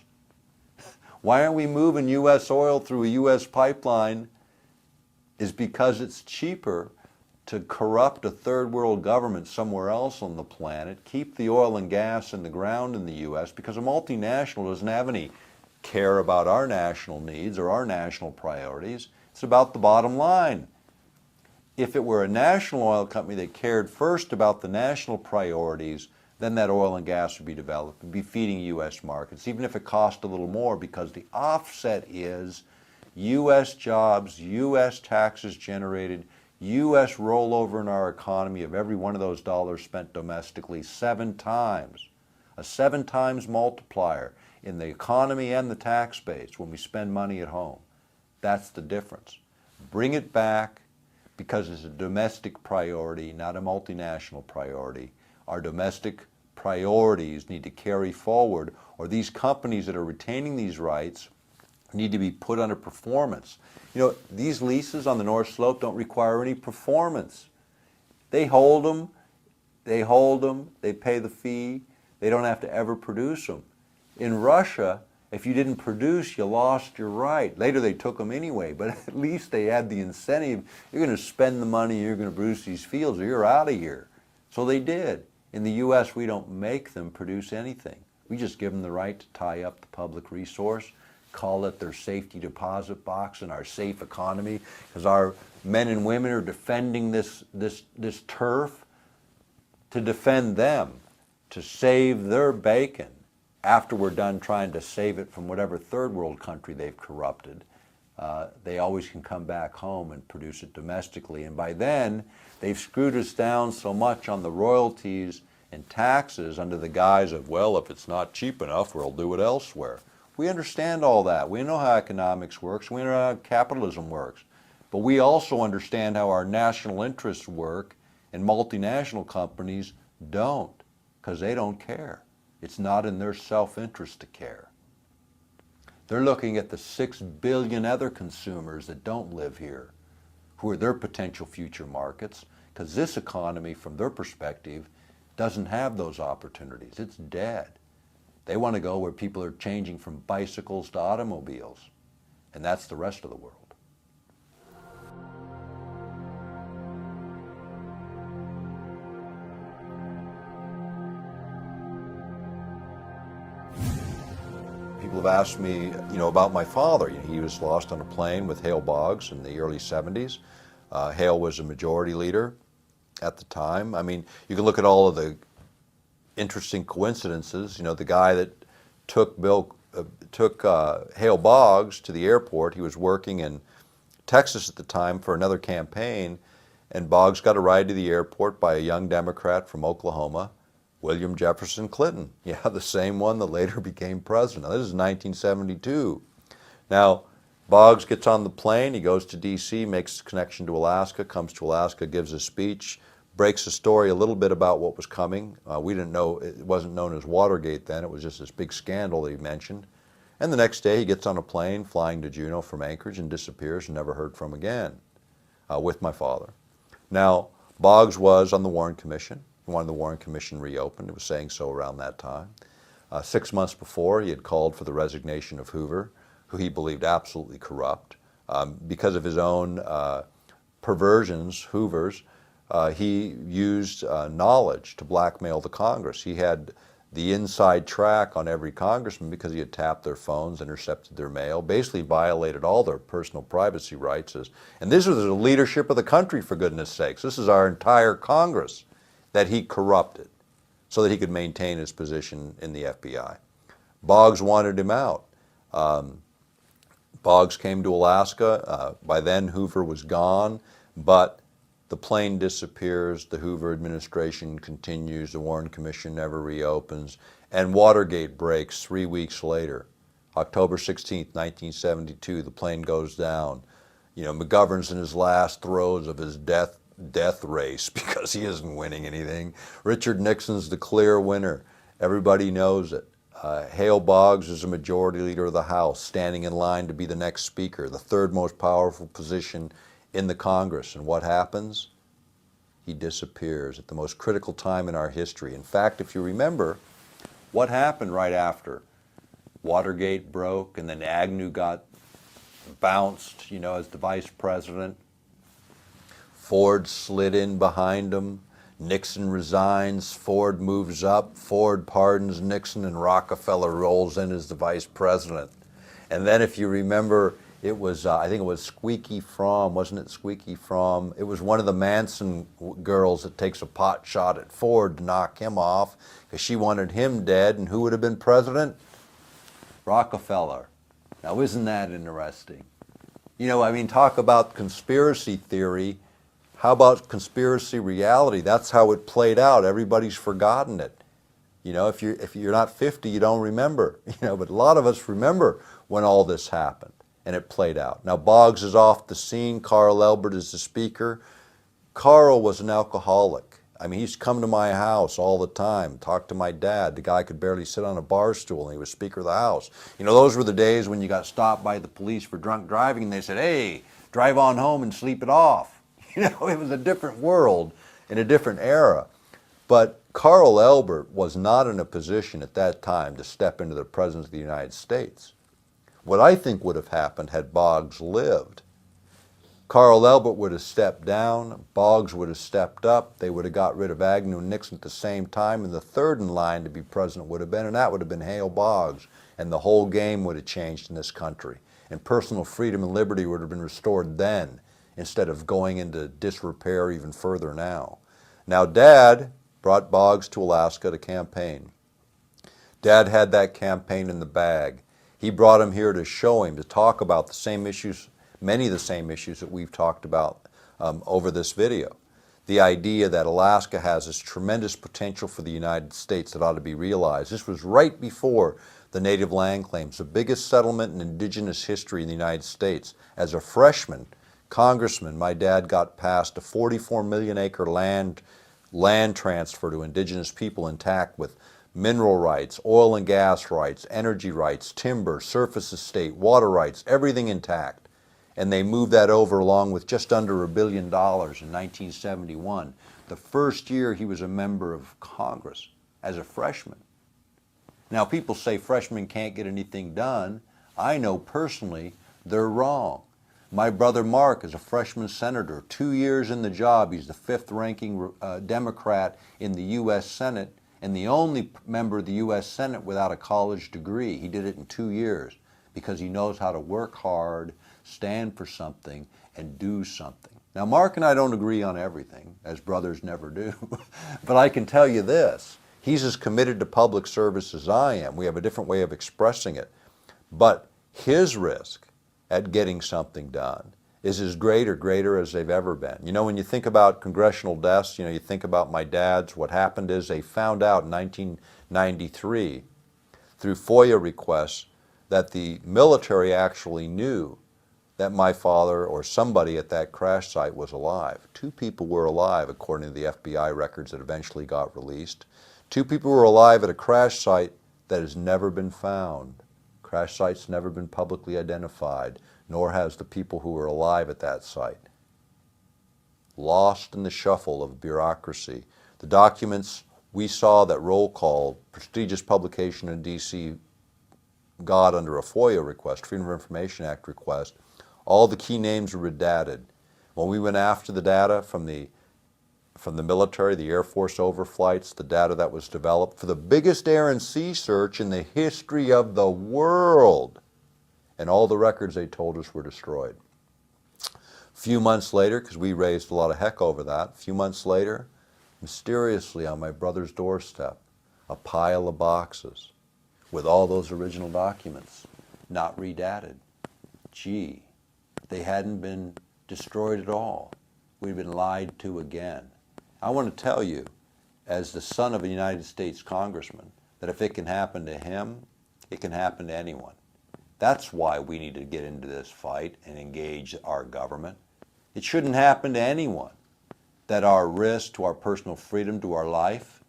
Why aren't we moving U.S. oil through a U.S. pipeline? Is because it's cheaper to corrupt a third world government somewhere else on the planet, keep the oil and gas in the ground in the U.S., because a multinational doesn't have any care about our national needs or our national priorities. It's about the bottom line. If it were a national oil company that cared first about the national priorities, then that oil and gas would be developed and be feeding U.S. markets, even if it cost a little more, because the offset is U.S. jobs, U.S. taxes generated, U.S. rollover in our economy of every one of those dollars spent domestically 7 times. A 7 times multiplier in the economy and the tax base when we spend money at home. That's the difference. Bring it back, because it's a domestic priority, not a multinational priority. Our domestic priorities need to carry forward, or these companies that are retaining these rights need to be put under performance. You know, these leases on the North Slope don't require any performance. They hold them, they pay the fee, they don't have to ever produce them. In Russia, if you didn't produce, you lost your right. Later they took them anyway, but at least they had the incentive. You're going to spend the money, you're going to produce these fields, or you're out of here. So they did. In the U.S., we don't make them produce anything. We just give them the right to tie up the public resource, call it their safety deposit box in our safe economy, because our men and women are defending this turf to defend them, to save their bacon after we're done trying to save it from whatever third world country they've corrupted. They always can come back home and produce it domestically. And by then, they've screwed us down so much on the royalties and taxes under the guise of, well, if it's not cheap enough, we'll do it elsewhere. We understand all that. We know how economics works. We know how capitalism works. But we also understand how our national interests work, and multinational companies don't, because they don't care. It's not in their self-interest to care. They're looking at the 6 billion other consumers that don't live here, who are their potential future markets, because this economy, from their perspective, doesn't have those opportunities. It's dead. They want to go where people are changing from bicycles to automobiles, and that's the rest of the world. People have asked me, about my father. He was lost on a plane with Hale Boggs in the early 70s. Hale was a majority leader at the time. I mean, you can look at all of the interesting coincidences. The guy that took Hale Boggs to the airport, he was working in Texas at the time for another campaign, and Boggs got a ride to the airport by a young Democrat from Oklahoma, William Jefferson Clinton. Yeah, the same one that later became president. Now, this is 1972. Now, Boggs gets on the plane, he goes to D.C., makes a connection to Alaska, comes to Alaska, gives a speech, breaks the story a little bit about what was coming. We didn't know, it wasn't known as Watergate then, it was just this big scandal that he mentioned. And the next day he gets on a plane flying to Juneau from Anchorage and disappears and never heard from again with my father. Now, Boggs was on the Warren Commission. He wanted the Warren Commission reopened. It was saying so around that time. 6 months before, he had called for the resignation of Hoover, who he believed absolutely corrupt. Because of his own perversions, Hoover's, he used knowledge to blackmail the Congress. He had the inside track on every congressman because he had tapped their phones, intercepted their mail, basically violated all their personal privacy rights. And this was the leadership of the country, for goodness sakes. This is our entire Congress that he corrupted so that he could maintain his position in the FBI. Boggs wanted him out. Boggs came to Alaska. By then, Hoover was gone, but the plane disappears, the Hoover administration continues, the Warren Commission never reopens, and Watergate breaks 3 weeks later. October 16th, 1972, the plane goes down. McGovern's in his last throes of his death race because he isn't winning anything. Richard Nixon's the clear winner. Everybody knows it. Hale Boggs is a majority leader of the House, standing in line to be the next speaker, the third most powerful position in the Congress. And what happens? He disappears at the most critical time in our history. In fact, if you remember, what happened right after Watergate broke and then Agnew got bounced, as the vice president? Ford slid in behind him. Nixon resigns, Ford moves up, Ford pardons Nixon, and Rockefeller rolls in as the vice president. And then if you remember, it was, I think it was Squeaky Fromm, wasn't it Squeaky Fromm? It was one of the Manson girls that takes a pot shot at Ford to knock him off because she wanted him dead, and who would have been president? Rockefeller. Now isn't that interesting? Talk about conspiracy theory. How about conspiracy reality? That's how it played out. Everybody's forgotten it. If you're not 50, you don't remember. But a lot of us remember when all this happened and it played out. Now Boggs is off the scene. Carl Elbert is the speaker. Carl was an alcoholic, I mean, he's come to my house all the time, talk to my dad. The guy could barely sit on a bar stool, and he was Speaker of the House. You know, those were the days when you got stopped by the police for drunk driving, and they said, hey, drive on home and sleep it off. You know, it was a different world in a different era. But Carl Elbert was not in a position at that time to step into the President of the United States. What I think would have happened had Boggs lived, Carl Elbert would have stepped down, Boggs would have stepped up, they would have got rid of Agnew and Nixon at the same time, and the third in line to be president would have been, and that would have been Hale Boggs, and the whole game would have changed in this country. And personal freedom and liberty would have been restored then, instead of going into disrepair even further now. Now, Dad brought Boggs to Alaska to campaign. Dad had that campaign in the bag. He brought him here to show him, to talk about the same issues, many of the same issues that we've talked about over this video. The idea that Alaska has this tremendous potential for the United States that ought to be realized. This was right before the native land claims, the biggest settlement in indigenous history in the United States. As a freshman congressman, my dad got passed a 44 million acre land transfer to indigenous people intact with mineral rights, oil and gas rights, energy rights, timber, surface estate, water rights, everything intact. And they moved that over along with just under $1 billion in 1971, the first year he was a member of Congress as a freshman. Now, people say freshmen can't get anything done. I know personally they're wrong. My brother Mark is a freshman senator, 2 years in the job. He's the fifth ranking Democrat in the U.S. Senate and the only member of the U.S. Senate without a college degree. He did it in 2 years because he knows how to work hard, stand for something, and do something. Now, Mark and I don't agree on everything, as brothers never do, but I can tell you this. He's as committed to public service as I am. We have a different way of expressing it. But his risk at getting something done is as greater as they've ever been. You know, when you think about congressional deaths, you think about my dad's, what happened is they found out in 1993 through FOIA requests that the military actually knew that my father or somebody at that crash site was alive. 2 people were alive, according to the FBI records that eventually got released. 2 people were alive at a crash site that has never been found. Crash site's never been publicly identified, nor has the people who were alive at that site. Lost in the shuffle of bureaucracy. The documents we saw that roll call, prestigious publication in D.C., got under a FOIA request, Freedom of Information Act request, all the key names were redacted. When we went after the data from the military, the Air Force overflights, the data that was developed for the biggest air and sea search in the history of the world, and all the records they told us were destroyed. A few months later, because we raised a lot of heck over that, a few months later, mysteriously on my brother's doorstep, a pile of boxes with all those original documents, not redated. Gee, they hadn't been destroyed at all. We'd been lied to again. I want to tell you, as the son of a United States congressman, that if it can happen to him, it can happen to anyone. That's why we need to get into this fight and engage our government. It shouldn't happen to anyone that our risk to our personal freedom, to our life,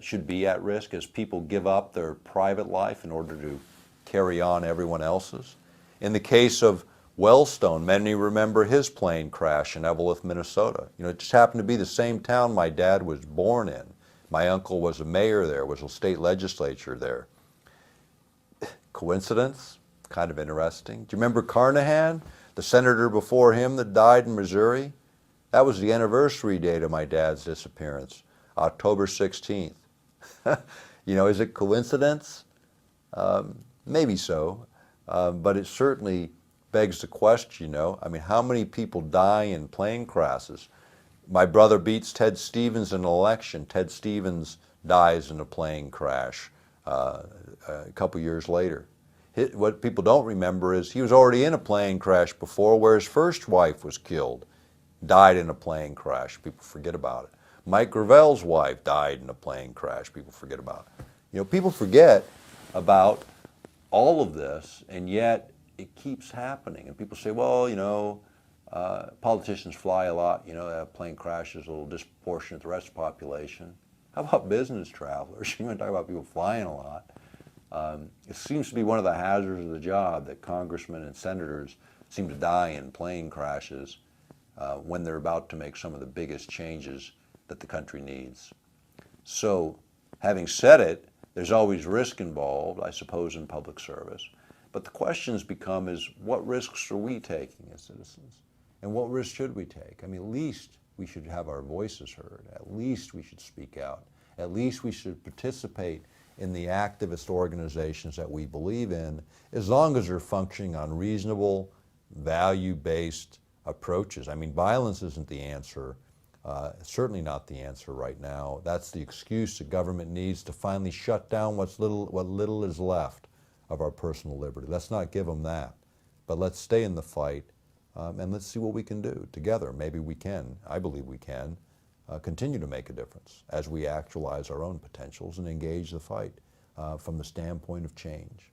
should be at risk as people give up their private life in order to carry on everyone else's. In the case of Wellstone, many remember his plane crash in Eveleth, Minnesota. It just happened to be the same town my dad was born in. My uncle was a mayor there, was a state legislature there. Coincidence? Kind of interesting. Do you remember Carnahan, the senator before him that died in Missouri? That was the anniversary date of my dad's disappearance, October 16th. Is it coincidence? Maybe so, but it certainly begs the question, how many people die in plane crashes? My brother beats Ted Stevens in an election. Ted Stevens dies in a plane crash a couple years later. What people don't remember is he was already in a plane crash before where his first wife was killed, died in a plane crash. People forget about it. Mike Gravel's wife died in a plane crash. People forget about it. People forget about all of this, and yet it keeps happening. And people say, well, Politicians fly a lot, you know, plane crashes a little disproportionate to the rest of the population. How about business travelers? You want to talk about people flying a lot. It seems to be one of the hazards of the job that congressmen and senators seem to die in plane crashes when they're about to make some of the biggest changes that the country needs. So, having said it, there's always risk involved, I suppose, in public service. But the questions become is, what risks are we taking as citizens? And what risks should we take? I mean, at least we should have our voices heard. At least we should speak out. At least we should participate in the activist organizations that we believe in, as long as they're functioning on reasonable, value-based approaches. I mean, violence isn't the answer. Certainly not the answer right now. That's the excuse the government needs to finally shut down what little is left of our personal liberty. Let's not give them that, but let's stay in the fight and let's see what we can do together. Maybe we can, I believe we can, continue to make a difference as we actualize our own potentials and engage the fight from the standpoint of change.